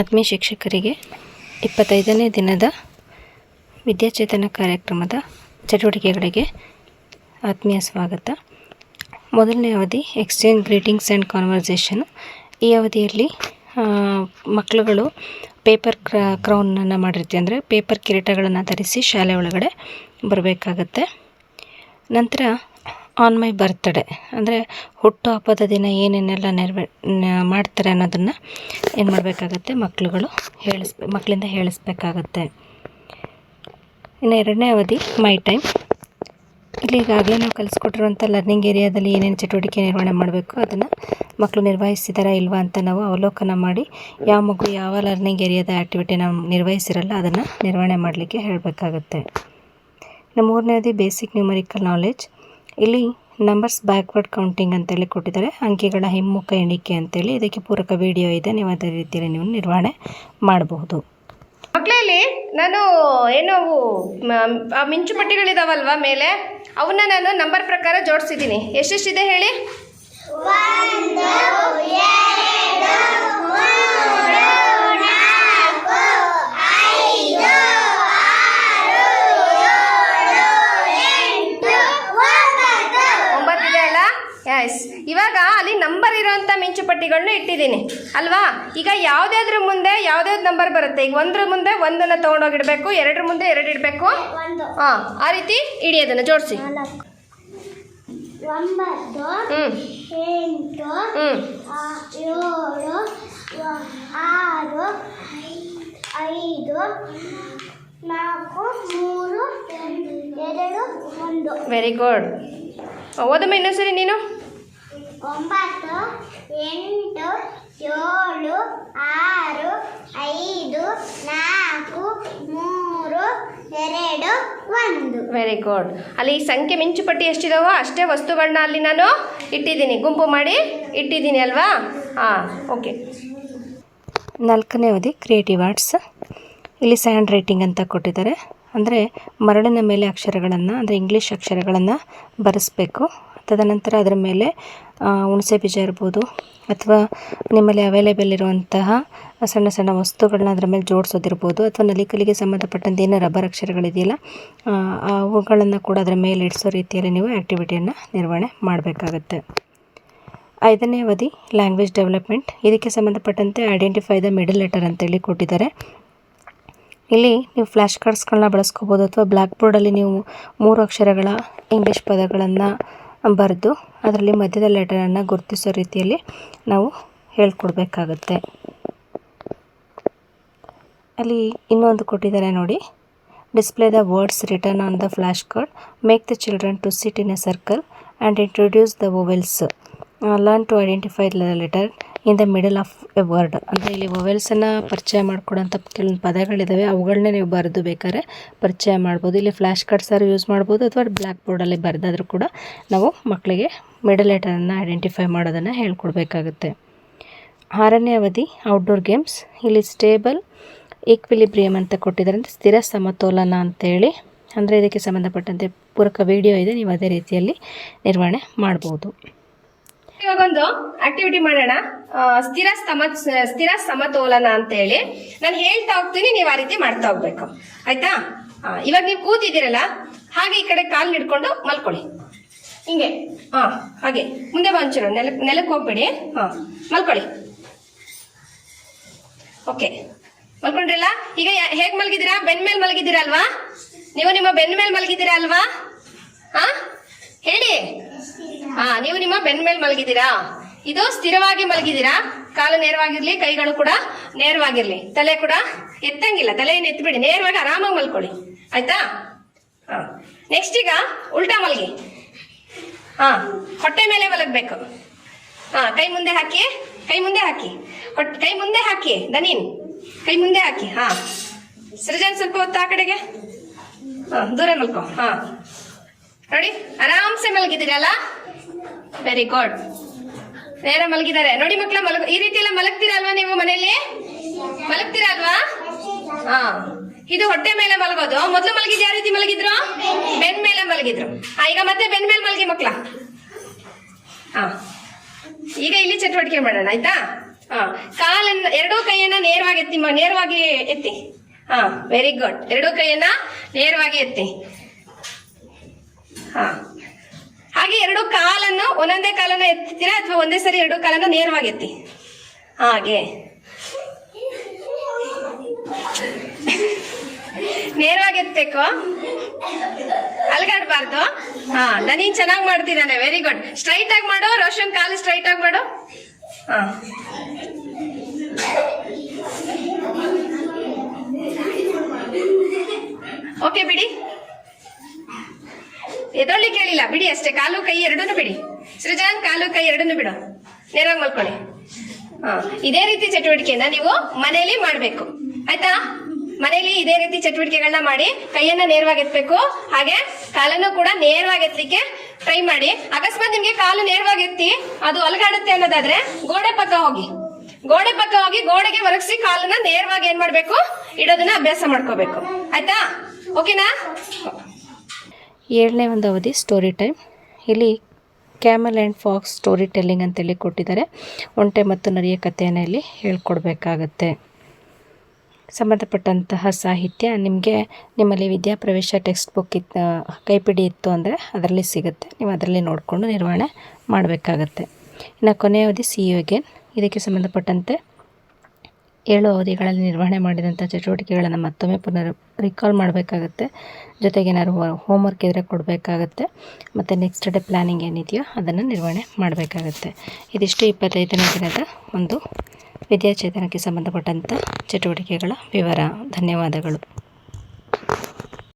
ಆತ್ಮೀಯ ಶಿಕ್ಷಕರಿಗೆ 25ನೇ ದಿನದ ವಿದ್ಯಾಚೇತನ ಕಾರ್ಯಕ್ರಮದ ಚಟುವಟಿಕೆಗಳಿಗೆ ಆತ್ಮೀಯ ಸ್ವಾಗತ. ಮೊದಲನೇ ಅವಧಿ ಎಕ್ಸ್ಚೇಂಜ್ ಗ್ರೀಟಿಂಗ್ಸ್ ಆ್ಯಂಡ್ ಕಾನ್ವರ್ಸೇಷನ್. ಈ ಅವಧಿಯಲ್ಲಿ ಮಕ್ಕಳುಗಳು ಪೇಪರ್ ಕ್ರೌನನ್ನು ಮಾಡಿರ್ತೀವಿ, ಅಂದರೆ ಪೇಪರ್ ಕಿರೀಟಗಳನ್ನು ಧರಿಸಿ ಶಾಲೆ ಒಳಗಡೆ ಬರಬೇಕಾಗತ್ತೆ. ನಂತರ ಆನ್ ಮೈ ಬರ್ತ್ಡೇ ಅಂದರೆ ಹುಟ್ಟುಹಬ್ಬದ ದಿನ ಏನೇನೆಲ್ಲ ಮಾಡ್ತಾರೆ ಅನ್ನೋದನ್ನು ಏನು ಮಾಡಬೇಕಾಗತ್ತೆ, ಮಕ್ಕಳಿಂದ ಹೇಳಿಸ್ಬೇಕಾಗತ್ತೆ. ಇನ್ನು ಎರಡನೇ ಅವಧಿ ಮೈ ಟೈಮ್. ಇಲ್ಲಿ ಈಗಾಗಲೇ ನಾವು ಕಲಿಸ್ಕೊಟ್ಟಿರುವಂಥ ಲರ್ನಿಂಗ್ ಏರಿಯಾದಲ್ಲಿ ಏನೇನು ಚಟುವಟಿಕೆ ನಿರ್ವಹಣೆ ಮಾಡಬೇಕು ಅದನ್ನು ಮಕ್ಕಳು ನಿರ್ವಹಿಸಿದಾರಾ ಇಲ್ವಾ ಅಂತ ನಾವು ಅವಲೋಕನ ಮಾಡಿ ಯಾವ ಮಗು ಯಾವ ಲರ್ನಿಂಗ್ ಏರಿಯಾದ ಆ್ಯಕ್ಟಿವಿಟಿ ನಾವು ನಿರ್ವಹಿಸಿರಲ್ಲ ಅದನ್ನು ನಿರ್ವಹಣೆ ಮಾಡಲಿಕ್ಕೆ ಹೇಳಬೇಕಾಗತ್ತೆ. ಇನ್ನು ಮೂರನೇ ಅವಧಿ ಬೇಸಿಕ್ ನ್ಯೂಮರಿಕಲ್ ನಾಲೆಡ್ಜ್. ಇಲ್ಲಿ ನಂಬರ್ಸ್ ಬ್ಯಾಕ್ವರ್ಡ್ ಕೌಂಟಿಂಗ್ ಅಂತೇಳಿ ಕೊಟ್ಟಿದ್ದಾರೆ, ಅಂಕಿಗಳ ಹಿಮ್ಮುಖ ಎಣಿಕೆ ಅಂತೇಳಿ. ಇದಕ್ಕೆ ಪೂರಕ ವಿಡಿಯೋ ಇದೆ, ನೀವು ಅದೇ ರೀತಿಯಲ್ಲಿ ನೀವು ನಿರ್ವಹಣೆ ಮಾಡಬಹುದು. ಮಕ್ಕಳಲ್ಲಿ ನಾನು ಮಿಂಚು ಪಟ್ಟಿಗಳಿದಾವಲ್ವಾ ಮೇಲೆ, ಅವನ್ನ ನಾನು ನಂಬರ್ ಪ್ರಕಾರ ಜೋಡಿಸಿದ್ದೀನಿ. ಎಷ್ಟೆಷ್ಟಿದೆ ಹೇಳಿ? 1 2 3 4 5 9 ಇದೆ ಅಲ್ಲ? ಎಸ್. ಇವಾಗ ಅಲ್ಲಿ ನಂಬರ್ ಇರೋಂಥ ಮಿಂಚು ಪಟ್ಟಿಗಳನ್ನ ಇಟ್ಟಿದ್ದೀನಿ ಅಲ್ವಾ? ಈಗ ಯಾವುದಾದ್ರ ಮುಂದೆ ಯಾವ್ದಾವ್ದು ನಂಬರ್ ಬರುತ್ತೆ. ಈಗ 1ರ ಮುಂದೆ 1ಅನ್ನು ತೊಗೊಂಡೋಗಿಡ್ಬೇಕು, 2ರ ಮುಂದೆ 2 ಇಡಬೇಕು. ಹಾಂ, ಆ ರೀತಿ ಇಡಿ, ಅದನ್ನು ಜೋಡಿಸಿ. 9 8 7 6 5 4 3 2 1. Very good. ಓದಮ್ಮ ಇನ್ನೊಂದ್ಸರಿ ನೀನು. 9 8 7 6 5 4 3 2 1. Very good. ಅಲ್ಲಿ ಸಂಖ್ಯೆ ಮಿಂಚು ಪಟ್ಟಿ ಎಷ್ಟಿದಾವೋ ಅಷ್ಟೇ ವಸ್ತುಗಳನ್ನ ಅಲ್ಲಿ ನಾನು ಇಟ್ಟಿದ್ದೀನಿ, ಗುಂಪು ಮಾಡಿ ಇಟ್ಟಿದ್ದೀನಿ ಅಲ್ವಾ? ಹಾಂ, ಓಕೆ. 4ನೇ ಅವಧಿ ಕ್ರಿಯೇಟಿವ್ ಆರ್ಟ್ಸ್. ಇಲ್ಲಿ ಸ್ಯಾಂಡ್ ರೈಟಿಂಗ್ ಅಂತ ಕೊಟ್ಟಿದ್ದಾರೆ, ಅಂದರೆ ಮರಳಿನ ಮೇಲೆ ಅಕ್ಷರಗಳನ್ನು, ಅಂದರೆ ಇಂಗ್ಲೀಷ್ ಅಕ್ಷರಗಳನ್ನು ಬರೆಸ್ಬೇಕು. ತದನಂತರ ಅದರ ಮೇಲೆ ಹುಣಸೆ ಬೀಜ ಇರ್ಬೋದು ಅಥವಾ ನಿಮ್ಮಲ್ಲಿ ಅವೈಲೇಬಲ್ ಇರುವಂತಹ ಸಣ್ಣ ಸಣ್ಣ ವಸ್ತುಗಳನ್ನ ಅದರ ಮೇಲೆ ಜೋಡಿಸೋದಿರ್ಬೋದು, ಅಥವಾ ನಲಿಕಲಿಗೆ ಸಂಬಂಧಪಟ್ಟಂತೆ ಏನು ರಬ್ಬರ್ ಅಕ್ಷರಗಳಿದೆಯಲ್ಲ ಅವುಗಳನ್ನು ಕೂಡ ಅದರ ಮೇಲೆ ಇಡಿಸೋ ರೀತಿಯಲ್ಲಿ ನೀವು ಆ್ಯಕ್ಟಿವಿಟಿಯನ್ನು ನಿರ್ವಹಣೆ ಮಾಡಬೇಕಾಗತ್ತೆ. 5ನೇ ಅವಧಿ ಲ್ಯಾಂಗ್ವೇಜ್ ಡೆವಲಪ್ಮೆಂಟ್. ಇದಕ್ಕೆ ಸಂಬಂಧಪಟ್ಟಂತೆ ಐಡೆಂಟಿಫೈ ದ ಮಿಡಲ್ ಲೆಟರ್ ಅಂತೇಳಿ ಕೊಟ್ಟಿದ್ದಾರೆ. ಇಲ್ಲಿ ನೀವು ಫ್ಲ್ಯಾಶ್ ಕಾರ್ಡ್ಸ್ಗಳನ್ನ ಬಳಸ್ಕೋಬೋದು, ಅಥವಾ ಬ್ಲ್ಯಾಕ್ ಬೋರ್ಡಲ್ಲಿ ನೀವು 3 ಅಕ್ಷರಗಳ ಇಂಗ್ಲೀಷ್ ಪದಗಳನ್ನು ಬರೆದು ಅದರಲ್ಲಿ ಮಧ್ಯದ ಲೆಟರನ್ನು ಗುರುತಿಸೋ ರೀತಿಯಲ್ಲಿ ನಾವು ಹೇಳ್ಕೊಡ್ಬೇಕಾಗತ್ತೆ. ಅಲ್ಲಿ ಇನ್ನೊಂದು ಕೊಟ್ಟಿದ್ದಾರೆ ನೋಡಿ, display the words return on the flash card, make the children to sit in a circle and introduce the vowels, learn to identify the letter in the middle of a word. ಅಂದರೆ ಇಲ್ಲಿ ವೊವೆಲ್ಸನ್ನು ಪರಿಚಯ ಮಾಡಿಕೊಡೋಂಥ ಕೆಲವೊಂದು ಪದಗಳಿದ್ದಾವೆ, ಅವುಗಳನ್ನೇ ನೀವು ಬರೆದು ಬೇಕಾದ್ರೆ ಪರಿಚಯ ಮಾಡ್ಬೋದು. ಇಲ್ಲಿ ಫ್ಲ್ಯಾಶ್ ಕಾರ್ಡ್ಸಾರು ಯೂಸ್ ಮಾಡ್ಬೋದು, ಅಥವಾ ಬ್ಲ್ಯಾಕ್ ಬೋರ್ಡಲ್ಲಿ ಬರೆದಾದರೂ ಕೂಡ ನಾವು ಮಕ್ಕಳಿಗೆ ಮಿಡಲ್ ಲೆಟರನ್ನು ಐಡೆಂಟಿಫೈ ಮಾಡೋದನ್ನು ಹೇಳ್ಕೊಡ್ಬೇಕಾಗುತ್ತೆ. 6ನೇ ಅವಧಿ ಔಟ್ಡೋರ್ ಗೇಮ್ಸ್. ಇಲ್ಲಿ ಸ್ಟೇಬಲ್ ಈಕ್ವಿಲಿಬ್ರಿಯಮ್ ಅಂತ ಕೊಟ್ಟಿದ್ದಾರೆ, ಅಂದರೆ ಸ್ಥಿರ ಸಮತೋಲನ ಅಂತೇಳಿ. ಅಂದರೆ ಇದಕ್ಕೆ ಸಂಬಂಧಪಟ್ಟಂತೆ ಪೂರಕ ವಿಡಿಯೋ ಇದೆ, ನೀವು ಅದೇ ರೀತಿಯಲ್ಲಿ ನಿರ್ವಹಣೆ ಮಾಡ್ಬೋದು. ಇವಾಗೊಂದು ಆಕ್ಟಿವಿಟಿ ಮಾಡೋಣ, ಸ್ಥಿರ ಸಮತೋಲನ ಅಂತ ಹೇಳಿ. ನಾನು ಹೇಳ್ತಾ ಹೋಗ್ತೀನಿ, ನೀವು ಆ ರೀತಿ ಮಾಡ್ತಾ ಹೋಗ್ಬೇಕು, ಆಯ್ತಾ? ಇವಾಗ ನೀವು ಕೂತಿದ್ದೀರಲ್ಲ, ಹಾಗೆ ಈ ಕಡೆ ಕಾಲು ಹಿಡ್ಕೊಂಡು ಮಲ್ಕೊಳ್ಳಿ, ಹಿಂಗೆ. ಹಾಗೆ ಮುಂದೆ ಬಂಚರು ನೆಲಕ್ಕೆ ಹೋಗ್ಬೇಡಿ. ಮಲ್ಕೊಳ್ಳಿ. ಓಕೆ, ಮಲ್ಕೊಂಡ್ರಲ್ಲ? ಈಗ ಹೇಗ್ ಮಲಗಿದ್ದೀರಾ? ಬೆನ್ ಮೇಲೆ ಮಲಗಿದ್ದೀರಾ ಅಲ್ವಾ? ನೀವು ನಿಮ್ಮ ಬೆನ್ ಮೇಲೆ ಮಲಗಿದ್ದೀರಾ ಅಲ್ವಾ? ಹೇಳಿ. ನೀವು ನಿಮ್ಮ ಬೆನ್ ಮೇಲೆ ಮಲಗಿದ್ದೀರಾ. ಇದು ಸ್ಥಿರವಾಗಿ ಮಲಗಿದ್ದೀರಾ. ಕಾಲು ನೇರವಾಗಿರ್ಲಿ, ಕೈಗಳು ಕೂಡ ನೇರವಾಗಿರ್ಲಿ, ತಲೆ ಕೂಡ ಎತ್ತಂಗಿಲ್ಲ, ತಲೆಯನ್ನು ಎತ್ತಬೇಡಿ, ನೇರವಾಗಿ ಆರಾಮಾಗಿ ಮಲ್ಕೊಳ್ಳಿ, ಆಯ್ತಾ? ನೆಕ್ಸ್ಟ್ ಈಗ ಉಲ್ಟಾ ಮಲಗಿ. ಹೊಟ್ಟೆ ಮೇಲೆ ಮಲಗಬೇಕು. ಕೈ ಮುಂದೆ ಹಾಕಿ, ಕೈ ಮುಂದೆ ಹಾಕಿ, ಕೈ ಮುಂದೆ ಹಾಕಿ. ದನೀನ್ ಕೈ ಮುಂದೆ ಹಾಕಿ. ಸೃಜನ್ ಸ್ವಲ್ಪ ಹೊತ್ತು ಆ ಕಡೆಗೆ, ದೂರ ಮಲ್ಕೊ. ನೋಡಿ, ಆರಾಮ್ಸೆ ಮಲಗಿದ್ದೀರಲ್ಲ? Very good. ನೇರ ಮಲಗಿದ್ದಾರೆ ನೋಡಿ ಮಕ್ಕಳ. ಈ ರೀತಿ ಎಲ್ಲ ಮಲಗ್ತೀರಾ ಅಲ್ವಾ? ನೀವು ಮನೆಯಲ್ಲಿ ಮಲಗ್ತೀರಾ ಅಲ್ವಾ? ಇದು ಹೊಟ್ಟೆ ಮೇಲೆ ಮಲಗೋದು. ಮೊದಲು ಮಲಗಿದ್ ಯಾವ ರೀತಿ ಮಲಗಿದ್ರು? ಬೆನ್ ಮೇಲೆ ಮಲಗಿದ್ರು. ಈಗ ಮತ್ತೆ ಬೆನ್ ಮೇಲೆ ಮಲಗಿ ಮಕ್ಕಳ. ಈಗ ಇಲ್ಲಿ ಚಟುವಟಿಕೆ ಮಾಡೋಣ, ಆಯ್ತಾ? ಹಾ, ಕಾಲನ್ನ ಎರಡೂ ಕೈಯನ್ನ ನೇರವಾಗಿ ಎತ್ತಿ ನೇರವಾಗಿ ಎತ್ತಿ. ಹಾ, ವೆರಿ ಗುಡ್. ಎರಡೂ ಕೈಯನ್ನ ನೇರವಾಗಿ ಎತ್ತಿ. ಹಾ, ಹಾಗೆ ಎರಡು ಕಾಲನ್ನು ಒಂದೊಂದೇ ಕಾಲನ್ನ ಎತ್ತೀರಾ ಅಥವಾ ಒಂದೇ ಸರಿ ಎರಡು ಕಾಲನ್ನ ನೇರವಾಗಿ ಎತ್ತಿ. ಹಾಗೆ ನೇರವಾಗಿ ಎತ್ತಬೇಕು, ಅಲ್ಗಾಡ್ಬಾರ್ದು. ಹಾ, ನೀನ್ ಚೆನ್ನಾಗಿ ಮಾಡ್ತಿದ್ದಾನೆ. Very good. ಸ್ಟ್ರೈಟ್ ಆಗಿ ಮಾಡು ರೋಷನ್, ಕಾಲು ಸ್ಟ್ರೈಟ್ ಆಗಿ ಮಾಡು. ಹಾ, ಓಕೆ ಬಿಡಿ, ಎದೊಳ್ಳಿಕ್ಕೆ ಹೇಳಿಲ್ಲ ಬಿಡಿ ಅಷ್ಟೇ. ಕಾಲು ಕೈ ಎರಡನ್ನೂ ಬಿಡಿ. ಸೃಜನ್, ಕಾಲು ಕೈ ಎರಡನ್ನೂ ಬಿಡು, ನೇರವಾಗಿ ಮಲ್ಕೊಳ್ಳಿ. ಹಾ, ಇದೇ ರೀತಿ ಚಟುವಟಿಕೆಯನ್ನ ನೀವು ಮನೆಯಲ್ಲಿ ಮಾಡ್ಬೇಕು, ಆಯ್ತಾ? ಮನೆಯಲ್ಲಿ ಇದೇ ರೀತಿ ಚಟುವಟಿಕೆಗಳನ್ನ ಮಾಡಿ ಕೈಯನ್ನ ನೇರವಾಗಿ ಎತ್ತಬೇಕು, ಹಾಗೆ ಕಾಲನ್ನು ಕೂಡ ನೇರವಾಗಿ ಎತ್ತಲಿಕ್ಕೆ ಟ್ರೈ ಮಾಡಿ. ಅಕಸ್ಮಾತ್ ನಿಮ್ಗೆ ಕಾಲು ನೇರವಾಗಿ ಎತ್ತಿ ಅದು ಅಲಗಾಡುತ್ತೆ ಅನ್ನೋದಾದ್ರೆ ಗೋಡೆ ಪಕ್ಕ ಹೋಗಿ ಗೋಡೆಗೆ ಒರಗಿಸಿ ಕಾಲನ್ನ ನೇರವಾಗಿ ಏನ್ ಮಾಡ್ಬೇಕು, ಇಡೋದನ್ನ ಅಭ್ಯಾಸ ಮಾಡ್ಕೋಬೇಕು, ಆಯ್ತಾ? ಓಕೆನಾ? 7ನೇ ಒಂದು ಅವಧಿ ಸ್ಟೋರಿ ಟೈಮ್. ಇಲ್ಲಿ camel and fox story telling ಅಂತೇಳಿ ಕೊಟ್ಟಿದ್ದಾರೆ. ಒಂಟೆ ಮತ್ತು ನರಿಯ ಕಥೆಯನ್ನು ಇಲ್ಲಿ ಹೇಳ್ಕೊಡ್ಬೇಕಾಗತ್ತೆ. ಸಂಬಂಧಪಟ್ಟಂತಹ ಸಾಹಿತ್ಯ ನಿಮಗೆ ನಿಮ್ಮಲ್ಲಿ ವಿದ್ಯಾಪ್ರವೇಶ ಟೆಕ್ಸ್ಟ್ ಬುಕ್ ಕೈಪಿಡಿ ಇತ್ತು ಅಂದರೆ ಅದರಲ್ಲಿ ಸಿಗುತ್ತೆ. ನೀವು ಅದರಲ್ಲಿ ನೋಡಿಕೊಂಡು ನಿರ್ವಹಣೆ ಮಾಡಬೇಕಾಗತ್ತೆ. ಇನ್ನು ಕೊನೆಯ ಅವಧಿ ಸಿ ಯು ಅಗೇನ್. ಇದಕ್ಕೆ ಸಂಬಂಧಪಟ್ಟಂತೆ 7 ಅವಧಿಗಳಲ್ಲಿ ನಿರ್ವಹಣೆ ಮಾಡಿದಂಥ ಚಟುವಟಿಕೆಗಳನ್ನು ಮತ್ತೊಮ್ಮೆ ರಿಕಾಲ್ ಮಾಡಬೇಕಾಗತ್ತೆ. ಜೊತೆಗೆ ಏನಾದ್ರು ಹೋಮ್ವರ್ಕ್ ಇದ್ದರೆ ಕೊಡಬೇಕಾಗತ್ತೆ. ಮತ್ತು ನೆಕ್ಸ್ಟ್ ಡೇ ಪ್ಲ್ಯಾನಿಂಗ್ ಏನಿದೆಯೋ ಅದನ್ನು ನಿರ್ವಹಣೆ ಮಾಡಬೇಕಾಗತ್ತೆ. ಇದಿಷ್ಟು 25ನೇ ದಿನದ ಒಂದು ವಿದ್ಯಾಚೇತನಕ್ಕೆ ಸಂಬಂಧಪಟ್ಟಂಥ ಚಟುವಟಿಕೆಗಳ ವಿವರ. ಧನ್ಯವಾದಗಳು.